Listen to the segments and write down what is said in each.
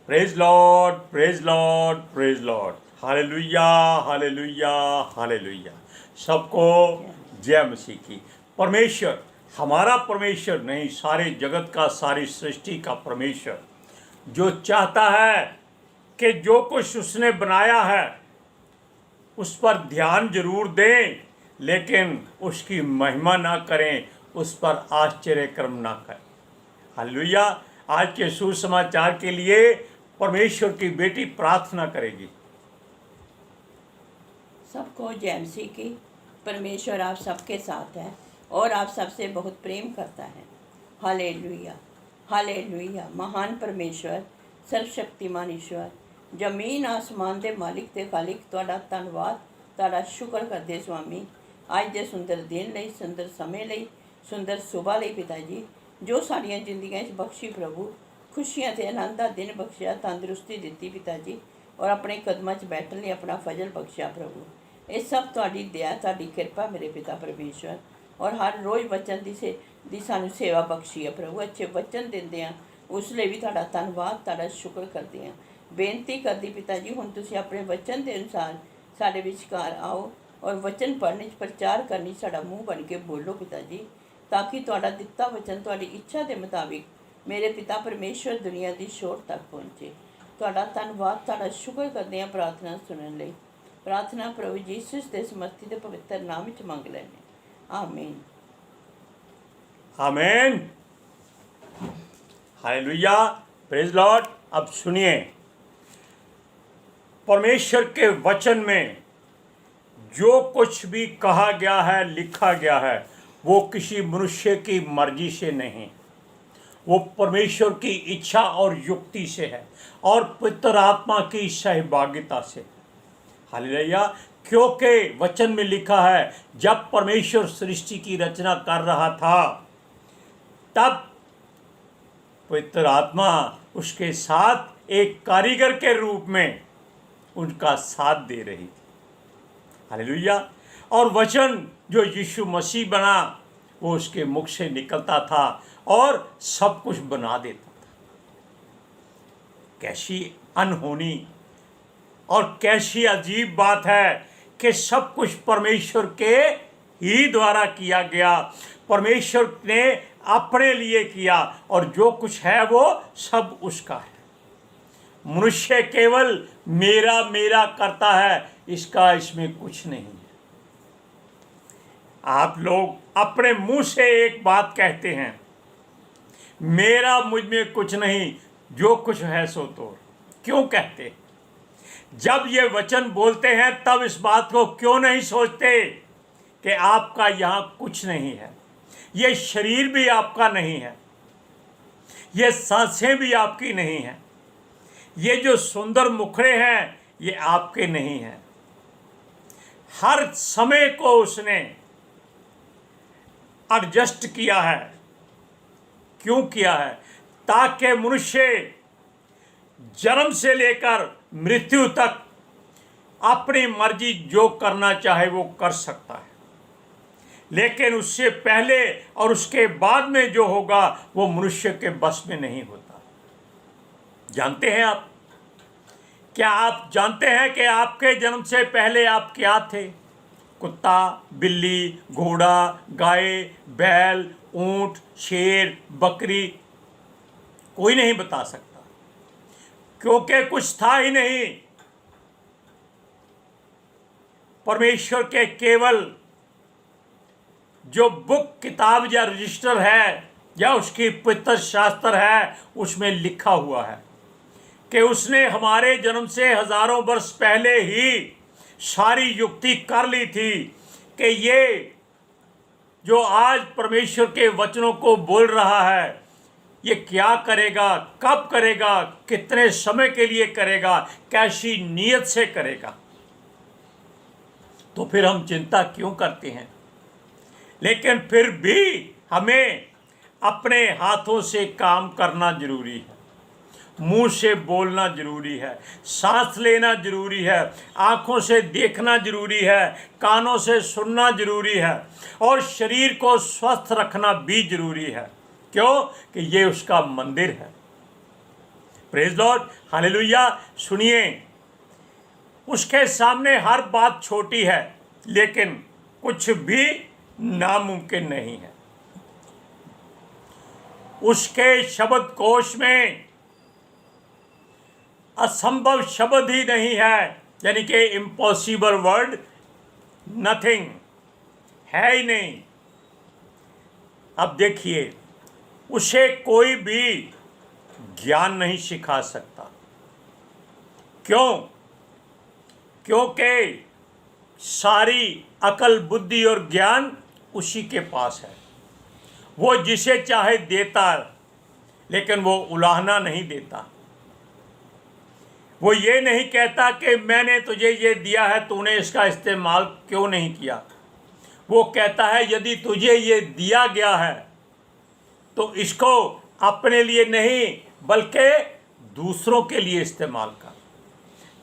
Praise Lord, praise Lord, praise Lord. Hallelujah, hallelujah, hallelujah. सबको जय मसीह की। परमेश्वर, हमारा परमेश्वर नहीं, सारे जगत का, सारी सृष्टि का परमेश्वर, जो चाहता है कि जो कुछ उसने बनाया है उस पर ध्यान जरूर दें, लेकिन उसकी महिमा ना करें, उस पर आश्चर्य कर्म ना करें। हालेलुया। आज के सुसमाचार के लिए परमेश्वर की बेटी प्रार्थना करेगी। सबको जय मसीह की। परमेश्वर आप सबके साथ है और आप सबसे बहुत प्रेम करता है। Hallelujah, hallelujah. महान परमेश्वर, सर्वशक्तिमान ईश्वर, जमीन आसमान के मालिक ते खालिक, तुहाडा धन्नवाद, तुहाडा शुक्र करदे स्वामी, अज दे सुंदर दिन लई, सुंदर समय लई, सुंदर सुबह लई पिता जी, जो साड़ियाँ जिंदगियां बख्शी प्रभु, खुशियां ते आनंद दा दिन बख्शिया, तंदुरुस्ती दित्ती पिता जी, और अपने कदमां 'च बैठण लई अपना फजल बख्शिया प्रभु। ये सब तुहाडी दया, तुहाडी किरपा मेरे पिता परमेश्वर, और हर रोज़ वचन दी सानू सेवा बख्शी है प्रभु। अच्छे वचन दिंदे आ, उसले भी तुहाडा धन्नवाद, तुहाडा शुक्र करदे आ। बेनती करदी पिता जी, हुण तुसीं अपने वचन के अनुसार साडे विचकार आओ और वचन पढ़ने प्रचार करनी साडा मुँह बन के बोलो पिता जी, ताकि तुहाडा दिता वचन तुहाडी इच्छा के मुताबिक मेरे पिता परमेश्वर दुनिया की छोर तक पहुँचे। तुहाडा धन्नवाद, तुहाडा शुक्र करदे आ प्रार्थना सुनने लई। प्रार्थना प्रभु यीशु के समर्थी ते पवित्र नाम विच मंग लैने, आमीन, आमीन। Hallelujah, praise Lord. अब सुनिए, परमेश्वर के वचन में जो कुछ भी कहा गया है, लिखा गया है, वो किसी मनुष्य की मर्जी से नहीं, वो परमेश्वर की इच्छा और युक्ति से है और पवित्र आत्मा की सहभागिता से। हालेलुया। क्योंकि वचन में लिखा है, जब परमेश्वर सृष्टि की रचना कर रहा था तब पवित्र आत्मा उसके साथ एक कारीगर के रूप में उनका साथ दे रही थी। हालेलुया। और वचन जो यीशु मसीह बना, वो उसके मुख से निकलता था और सब कुछ बना देता था। कैसी अनहोनी और कैसी अजीब बात है कि सब कुछ परमेश्वर के ही द्वारा किया गया। परमेश्वर ने अपने लिए किया और जो कुछ है वो सब उसका है। मनुष्य केवल मेरा मेरा करता है, इसमें कुछ नहीं है। आप लोग अपने मुंह से एक बात कहते हैं, मेरा मुझ में कुछ नहीं, जो कुछ है सो तोड़। क्यों कहते हैं? जब ये वचन बोलते हैं तब इस बात को क्यों नहीं सोचते कि आपका यहाँ कुछ नहीं है, ये शरीर भी आपका नहीं है, ये सांसें भी आपकी नहीं हैं, ये जो सुंदर मुखड़े हैं ये आपके नहीं हैं। हर समय को उसने एडजस्ट किया है। क्यों किया है? ताकि मनुष्य जन्म से लेकर मृत्यु तक अपनी मर्जी जो करना चाहे वो कर सकता है, लेकिन उससे पहले और उसके बाद में जो होगा वो मनुष्य के बस में नहीं होता। जानते हैं आप? क्या आप जानते हैं कि आपके जन्म से पहले आप क्या थे? कुत्ता, बिल्ली, घोड़ा, गाय, बैल, ऊंट, शेर, बकरी? कोई नहीं बता सकता, क्योंकि कुछ था ही नहीं। परमेश्वर के केवल जो बुक, किताब या रजिस्टर है या उसकी पवित्र शास्त्र है, उसमें लिखा हुआ है कि उसने हमारे जन्म से हजारों वर्ष पहले ही सारी युक्ति कर ली थी कि ये जो आज परमेश्वर के वचनों को बोल रहा है, ये क्या करेगा, कब करेगा, कितने समय के लिए करेगा, कैसी नीयत से करेगा। तो फिर हम चिंता क्यों करते हैं? लेकिन फिर भी हमें अपने हाथों से काम करना जरूरी है, मुंह से बोलना जरूरी है, सांस लेना जरूरी है, आँखों से देखना जरूरी है, कानों से सुनना जरूरी है, और शरीर को स्वस्थ रखना भी जरूरी है। क्यों? कि ये उसका मंदिर है। Praise Lord, hallelujah. सुनिए, उसके सामने हर बात छोटी है, लेकिन कुछ भी नामुमकिन नहीं है। उसके शब्द कोश में असंभव शब्द ही नहीं है, यानी कि इम्पॉसिबल वर्ड नथिंग है ही नहीं। अब देखिए, उसे कोई भी ज्ञान नहीं सिखा सकता। क्यों? क्योंकि सारी अकल, बुद्धि और ज्ञान उसी के पास है। वो जिसे चाहे देता, लेकिन वो उलाहना नहीं देता। वो ये नहीं कहता कि मैंने तुझे ये दिया है, तूने इसका इस्तेमाल क्यों नहीं किया। वो कहता है यदि तुझे ये दिया गया है तो इसको अपने लिए नहीं बल्कि दूसरों के लिए इस्तेमाल कर,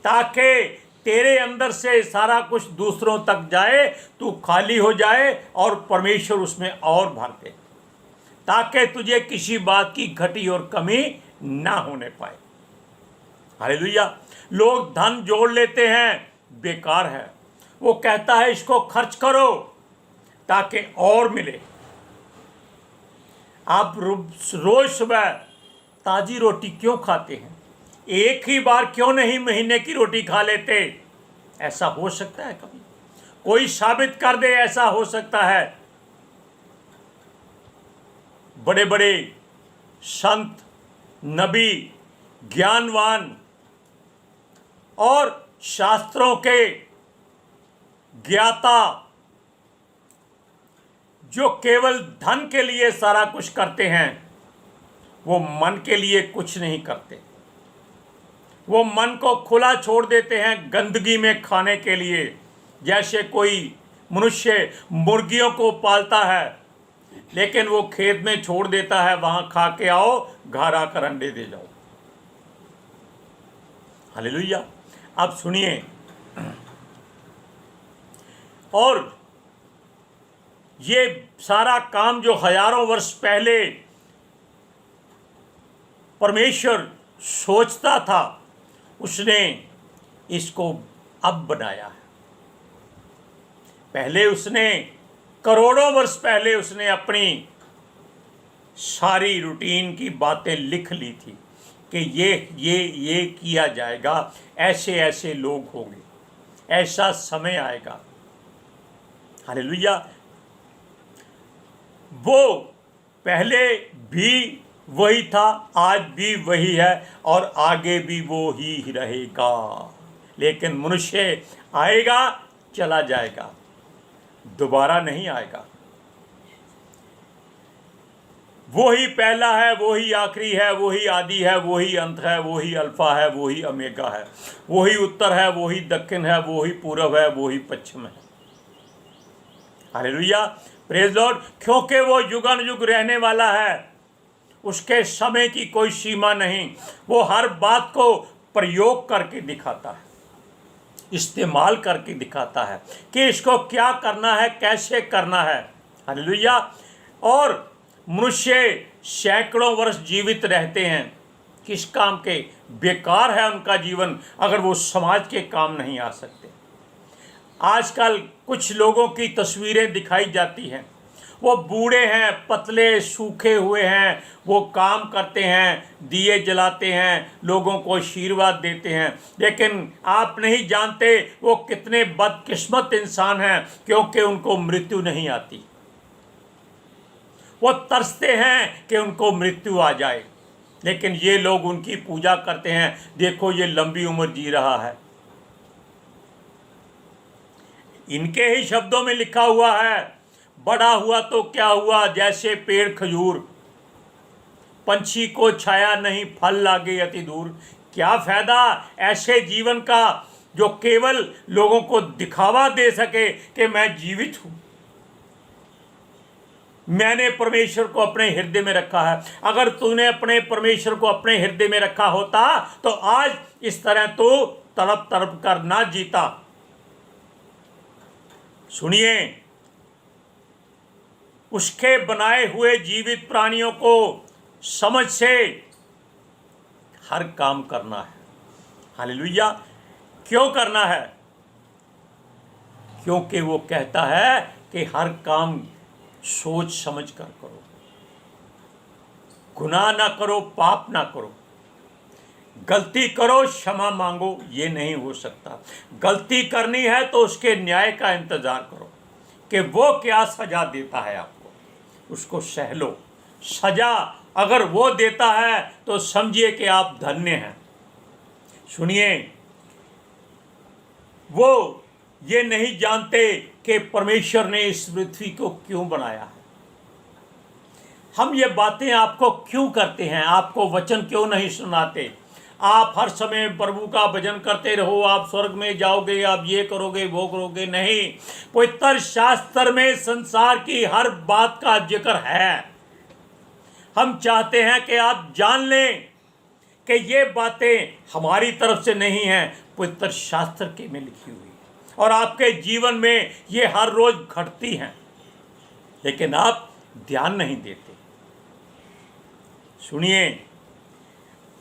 ताकि तेरे अंदर से सारा कुछ दूसरों तक जाए, तू खाली हो जाए और परमेश्वर उसमें और भर दे, ताकि तुझे किसी बात की घटी और कमी ना होने पाए। हालेलुया। लोग धन जोड़ लेते हैं, बेकार है। वो कहता है इसको खर्च करो ताकि और मिले। आप रोज सुबह ताजी रोटी क्यों खाते हैं? एक ही बार क्यों नहीं महीने की रोटी खा लेते? ऐसा हो सकता है कभी? कोई साबित कर दे ऐसा हो सकता है। बड़े बड़े संत, नबी, ज्ञानवान और शास्त्रों के ज्ञाता जो केवल धन के लिए सारा कुछ करते हैं, वो मन के लिए कुछ नहीं करते। वो मन को खुला छोड़ देते हैं गंदगी में खाने के लिए। जैसे कोई मनुष्य मुर्गियों को पालता है, लेकिन वो खेत में छोड़ देता है, वहां खा के आओ, घर आकर अंडे दे जाओ। हालेलुया। अब सुनिए, और ये सारा काम जो हजारों वर्ष पहले परमेश्वर सोचता था, उसने इसको अब बनाया है। पहले उसने करोड़ों वर्ष पहले उसने अपनी सारी रूटीन की बातें लिख ली थी कि ये किया जाएगा, ऐसे ऐसे लोग होंगे, ऐसा समय आएगा। हालेलुया। वो पहले भी वही था, आज भी वही है और आगे भी वो ही रहेगा। लेकिन मनुष्य आएगा, चला जाएगा, दोबारा नहीं आएगा। वो ही पहला है, वो ही आखिरी है, वो ही आदि है, वो ही अंत है, वो ही अल्फा है, वो ही ओमेगा है, वो ही उत्तर है, वो ही दक्षिण है, वो ही पूर्व है, वो ही पश्चिम है। Hallelujah, praise Lord. क्योंकि वो युगान युग रहने वाला है, उसके समय की कोई सीमा नहीं। वो हर बात को प्रयोग करके दिखाता है, इस्तेमाल करके दिखाता है कि इसको क्या करना है, कैसे करना है। हालेलुया। और मनुष्य सैकड़ों वर्ष जीवित रहते हैं, किस काम के? बेकार है उनका जीवन अगर वो समाज के काम नहीं आ सकते। आजकल कुछ लोगों की तस्वीरें दिखाई जाती हैं, वो बूढ़े हैं, पतले सूखे हुए हैं, वो काम करते हैं, दिए जलाते हैं, लोगों को आशीर्वाद देते हैं, लेकिन आप नहीं जानते वो कितने बदकिस्मत इंसान हैं, क्योंकि उनको मृत्यु नहीं आती। वो तरसते हैं कि उनको मृत्यु आ जाए, लेकिन ये लोग उनकी पूजा करते हैं, देखो ये लंबी उम्र जी रहा है। इनके ही शब्दों में लिखा हुआ है, बड़ा हुआ तो क्या हुआ, जैसे पेड़ खजूर, पंछी को छाया नहीं, फल लागे अति दूर। क्या फायदा ऐसे जीवन का जो केवल लोगों को दिखावा दे सके कि मैं जीवित हूं। मैंने परमेश्वर को अपने हृदय में रखा है। अगर तूने अपने परमेश्वर को अपने हृदय में रखा होता तो आज इस तरह तो तड़प तड़प कर ना जीता। सुनिए, उसके बनाए हुए जीवित प्राणियों को समझ से हर काम करना है। हालेलुया। क्यों करना है? क्योंकि वो कहता है कि हर काम सोच समझ कर करो, गुनाह ना करो, पाप ना करो। गलती करो, क्षमा मांगो, ये नहीं हो सकता। गलती करनी है तो उसके न्याय का इंतजार करो कि वो क्या सजा देता है आपको, उसको सह लो। सजा अगर वो देता है तो समझिए कि आप धन्य हैं। सुनिए, वो ये नहीं जानते कि परमेश्वर ने इस पृथ्वी को क्यों बनाया है। हम ये बातें आपको क्यों करते हैं, आपको वचन क्यों नहीं सुनाते। आप हर समय प्रभु का भजन करते रहो, आप स्वर्ग में जाओगे, आप ये करोगे, वो करोगे। नहीं, पवित्र शास्त्र में संसार की हर बात का जिक्र है। हम चाहते हैं कि आप जान लें कि ये बातें हमारी तरफ से नहीं हैं, पवित्र शास्त्र के में लिखी हुई है और आपके जीवन में ये हर रोज घटती हैं, लेकिन आप ध्यान नहीं देते। सुनिए,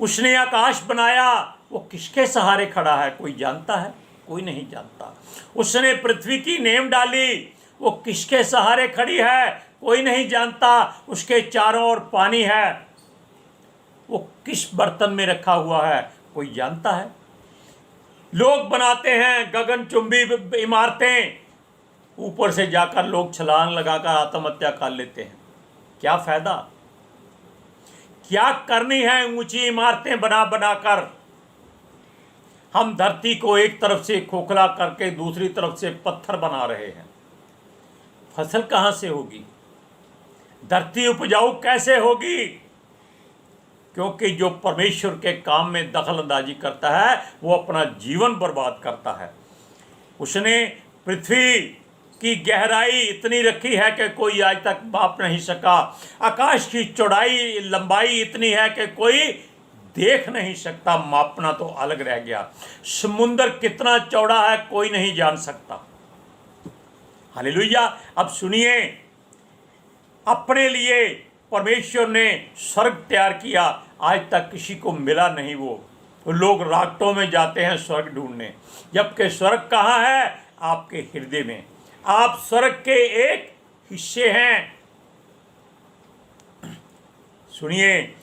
उसने आकाश बनाया, वो किसके सहारे खड़ा है? कोई जानता है? कोई नहीं जानता। उसने पृथ्वी की नींव डाली, वो किसके सहारे खड़ी है? कोई नहीं जानता। उसके चारों ओर पानी है, वो किस बर्तन में रखा हुआ है? कोई जानता है? लोग बनाते हैं गगनचुंबी इमारतें, ऊपर से जाकर लोग छलांग लगाकर आत्महत्या कर लेते हैं। क्या फायदा? क्या करनी है ऊंची इमारतें बना बनाकर? हम धरती को एक तरफ से खोखला करके दूसरी तरफ से पत्थर बना रहे हैं। फसल कहां से होगी? धरती उपजाऊ कैसे होगी? क्योंकि जो परमेश्वर के काम में दखल अंदाजी करता है वो अपना जीवन बर्बाद करता है। उसने पृथ्वी की गहराई इतनी रखी है कि कोई आज तक माप नहीं सका। आकाश की चौड़ाई लंबाई इतनी है कि कोई देख नहीं सकता, मापना तो अलग रह गया। समुंदर कितना चौड़ा है कोई नहीं जान सकता। हालेलुया। अब सुनिए, अपने लिए परमेश्वर ने स्वर्ग तैयार किया, आज तक किसी को मिला नहीं। वो लोग रातों में जाते हैं स्वर्ग ढूंढने, जबकि स्वर्ग कहाँ है? आपके हृदय में। आप स्वर्ग के एक हिस्से हैं। सुनिए,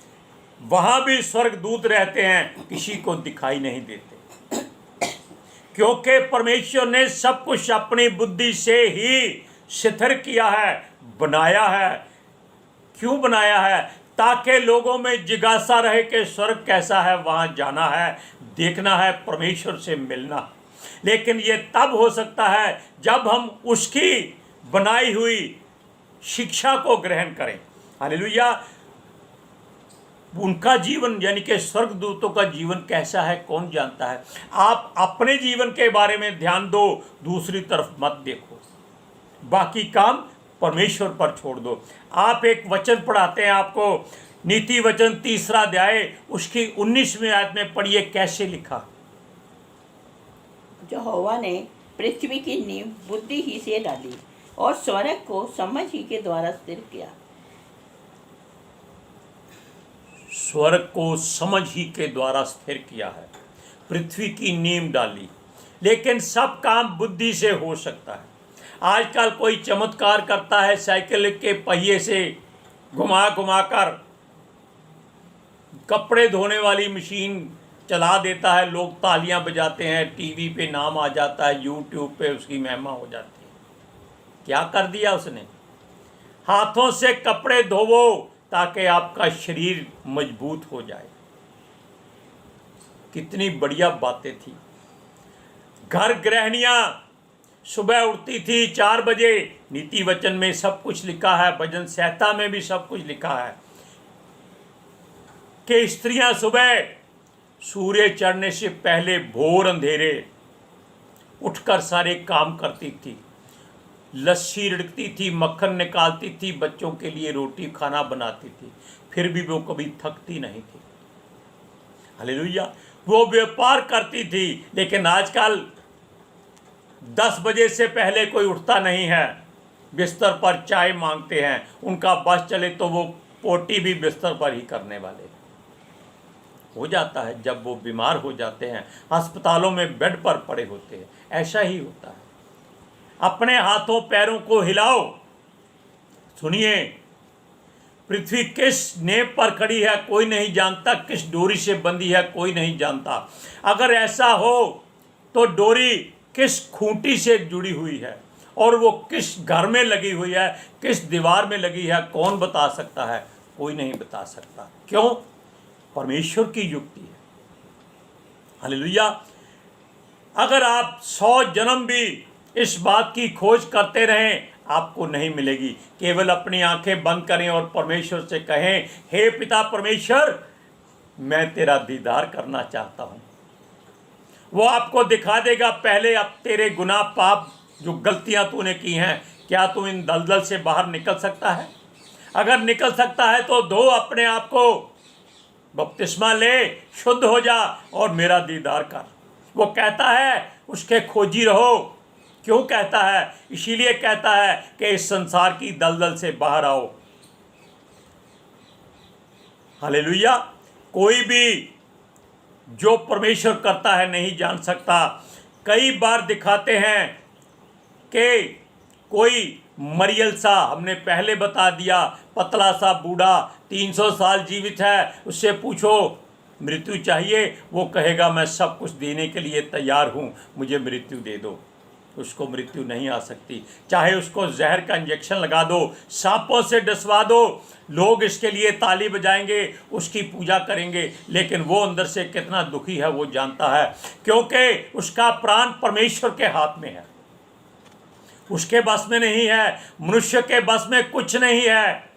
वहां भी स्वर्गदूत रहते हैं, किसी को दिखाई नहीं देते, क्योंकि परमेश्वर ने सब कुछ अपनी बुद्धि से ही स्थिर किया है, बनाया है। क्यों बनाया है? ताकि लोगों में जिज्ञासा रहे कि स्वर्ग कैसा है, वहां जाना है, देखना है, परमेश्वर से मिलना। लेकिन ये तब हो सकता है जब हम उसकी बनाई हुई शिक्षा को ग्रहण करें। हालेलुया। उनका जीवन यानी कि स्वर्गदूतों का जीवन कैसा है कौन जानता है? आप अपने जीवन के बारे में ध्यान दो, दूसरी तरफ मत देखो। बाकी काम परमेश्वर पर छोड़ दो। आप एक वचन पढ़ाते हैं आपको, नीति वचन 3 अध्याय उसकी 19वीं आयत में पढ़िए कैसे लिखा। यहोवा ने पृथ्वी की नींव बुद्धि ही से डाली और स्वर्ग को समझ ही के द्वारा स्थिर किया। स्वर्ग को समझ ही के द्वारा स्थिर किया है, पृथ्वी की नींव डाली। लेकिन सब काम बुद्धि से हो सकता है। आजकल कोई चमत्कार करता है, साइकिल के पहिए से घुमा घुमा कर कपड़े धोने वाली मशीन चला देता है, लोग तालियां बजाते हैं, टीवी पे नाम आ जाता है, यूट्यूब पे उसकी महिमा हो जाती है। क्या कर दिया उसने? हाथों से कपड़े धोवो ताकि आपका शरीर मजबूत हो जाए। कितनी बढ़िया बातें थी। घर गृहणियां सुबह उठती थी 4 बजे, नीति वचन में सब कुछ लिखा है, भजन संहिता में भी सब कुछ लिखा है कि स्त्रियां सुबह सूर्य चढ़ने से पहले भोर अंधेरे उठकर सारे काम करती थी, लस्सी रिड़कती थी, मक्खन निकालती थी, बच्चों के लिए रोटी खाना बनाती थी, फिर भी वो कभी थकती नहीं थी। हालेलुया। वो व्यापार करती थी। लेकिन आजकल 10 बजे से पहले कोई उठता नहीं है, बिस्तर पर चाय मांगते हैं। उनका बस चले तो वो पोटी भी बिस्तर पर ही करने वाले। हो जाता है जब वो बीमार हो जाते हैं, अस्पतालों में बेड पर पड़े होते हैं। ऐसा ही होता है। अपने हाथों पैरों को हिलाओ। सुनिए, पृथ्वी किस नेप पर खड़ी है कोई नहीं जानता, किस डोरी से बंधी है कोई नहीं जानता। अगर ऐसा हो तो डोरी किस खूंटी से जुड़ी हुई है और वो किस घर में लगी हुई है, किस दीवार में लगी है, कौन बता सकता है? कोई नहीं बता सकता। क्यों? परमेश्वर की युक्ति है। हालेलुया। अगर आप 100 जन्म भी इस बात की खोज करते रहें, आपको नहीं मिलेगी। केवल अपनी आंखें बंद करें और परमेश्वर से कहें, हे पिता परमेश्वर, मैं तेरा दीदार करना चाहता हूं। वो आपको दिखा देगा पहले अब तेरे गुनाह पाप जो गलतियां तूने की हैं, क्या तू इन दलदल से बाहर निकल सकता है? अगर निकल सकता है तो धो अपने आप को, बपतिस्मा ले, शुद्ध हो जा और मेरा दीदार कर। वो कहता है उसके खोजी रहो। क्यों कहता है? इसीलिए कहता है कि इस संसार की दलदल से बाहर आओ। हालेलुया। कोई भी जो परमेश्वर करता है नहीं जान सकता। कई बार दिखाते हैं कि कोई मरियल सा, हमने पहले बता दिया, पतला सा बूढ़ा 300 साल जीवित है, उससे पूछो मृत्यु चाहिए, वो कहेगा मैं सब कुछ देने के लिए तैयार हूँ, मुझे मृत्यु दे दो। उसको मृत्यु नहीं आ सकती। चाहे उसको जहर का इंजेक्शन लगा दो, सांपों से डसवा दो, लोग इसके लिए ताली बजाएंगे, उसकी पूजा करेंगे, लेकिन वो अंदर से कितना दुखी है वो जानता है, क्योंकि उसका प्राण परमेश्वर के हाथ में है, उसके बस में नहीं है। मनुष्य के बस में कुछ नहीं है,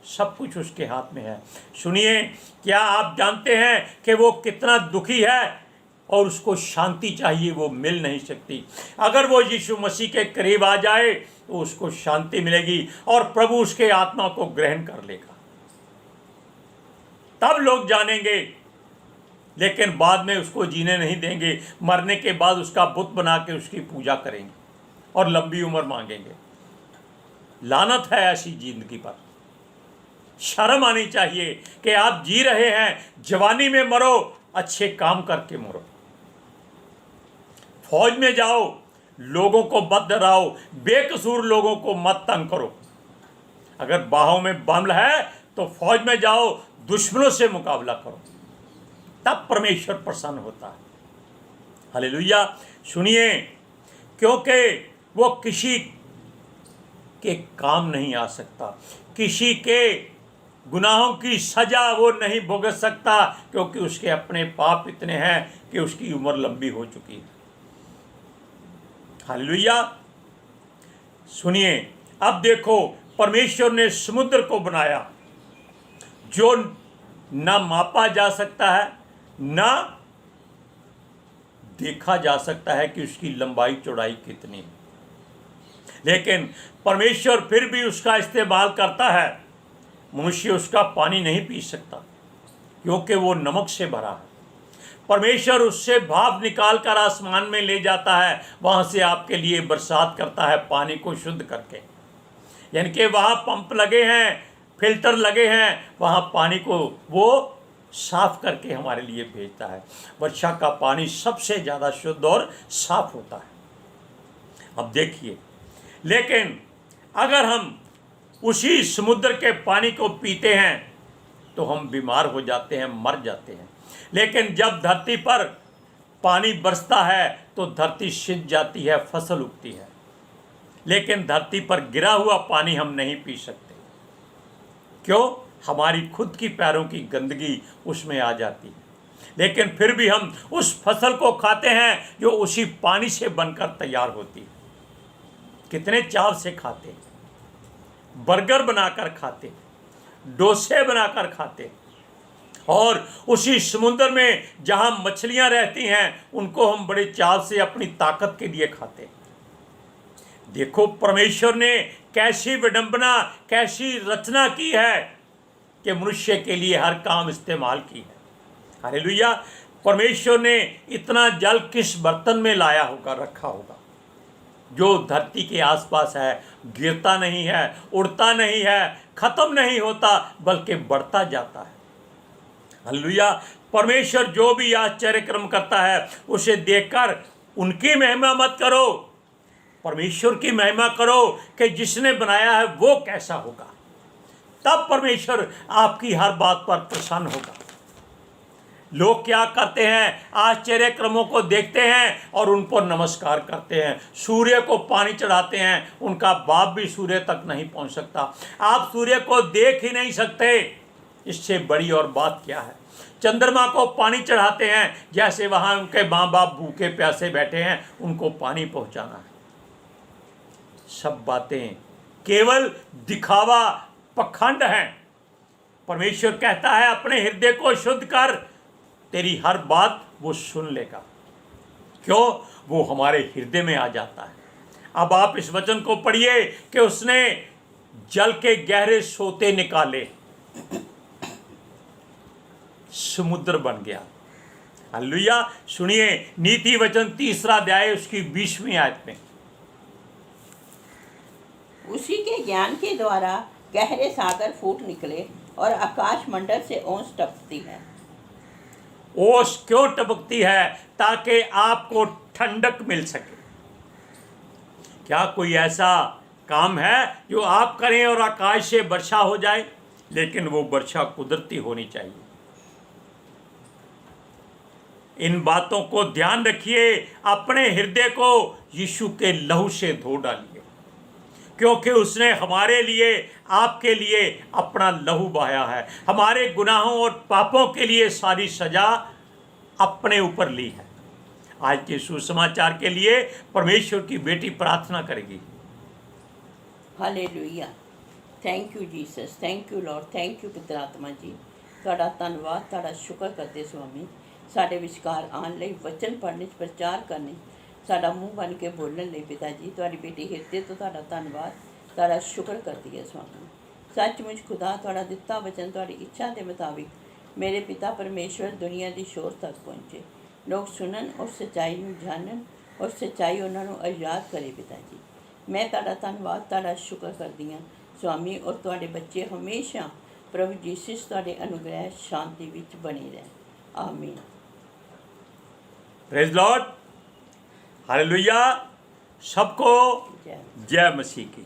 सब कुछ उसके हाथ में है। सुनिए, क्या आप जानते हैं कि वो कितना दुखी है और उसको शांति चाहिए, वो मिल नहीं सकती। अगर वो यीशु मसीह के करीब आ जाए तो उसको शांति मिलेगी और प्रभु उसके आत्मा को ग्रहण कर लेगा, तब लोग जानेंगे। लेकिन बाद में उसको जीने नहीं देंगे। मरने के बाद उसका बुत बना के उसकी पूजा करेंगे और लंबी उम्र मांगेंगे। लानत है ऐसी जिंदगी पर। शर्म आनी चाहिए कि आप जी रहे हैं, जवानी में मरो, अच्छे काम करके मरो। फौज में जाओ, लोगों को मत डराओ, बेकसूर लोगों को मत तंग करो। अगर बाहों में बम है तो फौज में जाओ, दुश्मनों से मुकाबला करो, तब परमेश्वर प्रसन्न होता है। हालेलुया। सुनिए, क्योंकि वो किसी के काम नहीं आ सकता, किसी के गुनाहों की सजा वो नहीं भुगत सकता, क्योंकि उसके अपने पाप इतने हैं कि उसकी उम्र लंबी हो चुकी है। हालेलुया। सुनिए, अब देखो, परमेश्वर ने समुद्र को बनाया जो ना मापा जा सकता है, ना देखा जा सकता है कि उसकी लंबाई चौड़ाई कितनी है, लेकिन परमेश्वर फिर भी उसका इस्तेमाल करता है। मनुष्य उसका पानी नहीं पी सकता क्योंकि वो नमक से भरा है। परमेश्वर उससे भाप निकाल कर आसमान में ले जाता है, वहाँ से आपके लिए बरसात करता है पानी को शुद्ध करके। यानी कि वहाँ पंप लगे हैं, फिल्टर लगे हैं, वहाँ पानी को वो साफ करके हमारे लिए भेजता है। वर्षा का पानी सबसे ज़्यादा शुद्ध और साफ होता है। अब देखिए, लेकिन अगर हम उसी समुद्र के पानी को पीते हैं तो हम बीमार हो जाते हैं, मर जाते हैं। लेकिन जब धरती पर पानी बरसता है तो धरती सिंच जाती है, फसल उगती है। लेकिन धरती पर गिरा हुआ पानी हम नहीं पी सकते। क्यों? हमारी खुद की पैरों की गंदगी उसमें आ जाती है। लेकिन फिर भी हम उस फसल को खाते हैं जो उसी पानी से बनकर तैयार होती है। कितने चाव से खाते हैं, बर्गर बनाकर खाते, डोसे बनाकर खाते, और उसी समुद्र में जहां मछलियां रहती हैं उनको हम बड़े चाव से अपनी ताकत के लिए खाते। देखो, परमेश्वर ने कैसी विडंबना, कैसी रचना की है कि मनुष्य के लिए हर काम इस्तेमाल की है। हालेलुया। परमेश्वर ने इतना जल किस बर्तन में लाया होगा, रखा होगा, जो धरती के आसपास है, गिरता नहीं है, उड़ता नहीं है, खत्म नहीं होता, बल्कि बढ़ता जाता है। हालेलुया। परमेश्वर जो भी आश्चर्य कर्म करता है उसे देखकर उनकी महिमा मत करो, परमेश्वर की महिमा करो कि जिसने बनाया है वो कैसा होगा। तब परमेश्वर आपकी हर बात पर प्रसन्न होगा। लोग क्या करते हैं, आश्चर्य क्रमों को देखते हैं और उन पर नमस्कार करते हैं। सूर्य को पानी चढ़ाते हैं, उनका बाप भी सूर्य तक नहीं पहुंच सकता। आप सूर्य को देख ही नहीं सकते, इससे बड़ी और बात क्या है। चंद्रमा को पानी चढ़ाते हैं, जैसे वहां उनके माँ बाप भूखे प्यासे बैठे हैं, उनको पानी पहुंचाना है। सब बातें केवल दिखावा, पखंड हैं। परमेश्वर कहता है अपने हृदय को शुद्ध कर, तेरी हर बात वो सुन लेगा। क्यों? वो हमारे हृदय में आ जाता है। अब आप इस वचन को पढ़िए कि उसने जल के गहरे सोते निकाले, समुद्र बन गया। हालेलुया। सुनिए नीति वचन 3 अध्याय उसकी 20वीं आयत में, उसी के ज्ञान के द्वारा गहरे सागर फूट निकले और आकाश मंडल से ओस टपकती है। ओस क्यों टपकती है? ताकि आपको ठंडक मिल सके। क्या कोई ऐसा काम है जो आप करें और आकाश से वर्षा हो जाए? लेकिन वो वर्षा कुदरती होनी चाहिए। इन बातों को ध्यान रखिए। अपने हृदय को यीशु के लहू से धो डालिए, क्योंकि उसने हमारे लिए, आपके लिए अपना लहू बहाया है। हमारे गुनाहों और पापों के लिए सारी सजा अपने ऊपर ली है। आज के सुसमाचार के लिए परमेश्वर की बेटी प्रार्थना करेगी। Hallelujah. Thank you Jesus, thank you Lord, thank you पिता आत्मा जी। ਤੁਹਾਡਾ ਧੰਨਵਾਦ, ਤੁਹਾਡਾ ਸ਼ੁਕਰ ਕਰਦੇ ਸਵਾਮੀ। ਸਾਡੇ ਵਿਚਕਾਰ ਆਉਣ ਲਈ, ਵਚਨ ਪੜ੍ਹਨ 'ਚ, ਪ੍ਰਚਾਰ ਕਰਨੇ, ਸਾਡਾ ਮੂੰਹ ਬਣ ਕੇ ਬੋਲਣ ਲਈ ਪਿਤਾ ਜੀ, ਤੁਹਾਡੀ ਬੇਟੀ ਹਿਰਦੇ ਤੋਂ ਤੁਹਾਡਾ ਧੰਨਵਾਦ, ਤੁਹਾਡਾ ਸ਼ੁਕਰ ਕਰਦੀ ਹੈ ਸਵਾਮੀ। ਸੱਚਮੁੱਚ ਖੁਦਾ ਤੁਹਾਡਾ ਦਿੱਤਾ ਵਚਨ ਤੁਹਾਡੀ ਇੱਛਾ ਦੇ ਮੁਤਾबिक ਮੇਰੇ ਪਿਤਾ ਪਰਮੇਸ਼ਵਰ ਦੁਨੀਆ ਦੀ ਸ਼ੋਰ ਤੱਕ ਪਹੁੰਚੇ, ਲੋਕ ਸੁਣਨ ਔਰ ਸੱਚਾਈ ਨੂੰ ਜਾਣਨ ਔਰ ਸੱਚਾਈ ਉਹਨਾਂ ਨੂੰ ਆਜ਼ਾਦ ਕਰੇ ਪਿਤਾ ਜੀ। ਮੈਂ ਤੁਹਾਡਾ ਧੰਨਵਾਦ, ਤੁਹਾਡਾ ਸ਼ੁਕਰ ਕਰਦੀ ਹਾਂ ਸਵਾਮੀ। ਔਰ ਤੁਹਾਡੇ ਬੱਚੇ ਹਮੇਸ਼ਾ ਪ੍ਰਭੂ ਯੀਸ਼ੂ ਤੁਹਾਡੇ ਅਨੁਗ੍ਰਹਿ ਸ਼ਾਂਤੀ ਵਿੱਚ ਬਣੇ ਰਹਿਣ। ਆਮੀਨ। Praise Lord. हालेलुया। सबको जय जय मसीह की।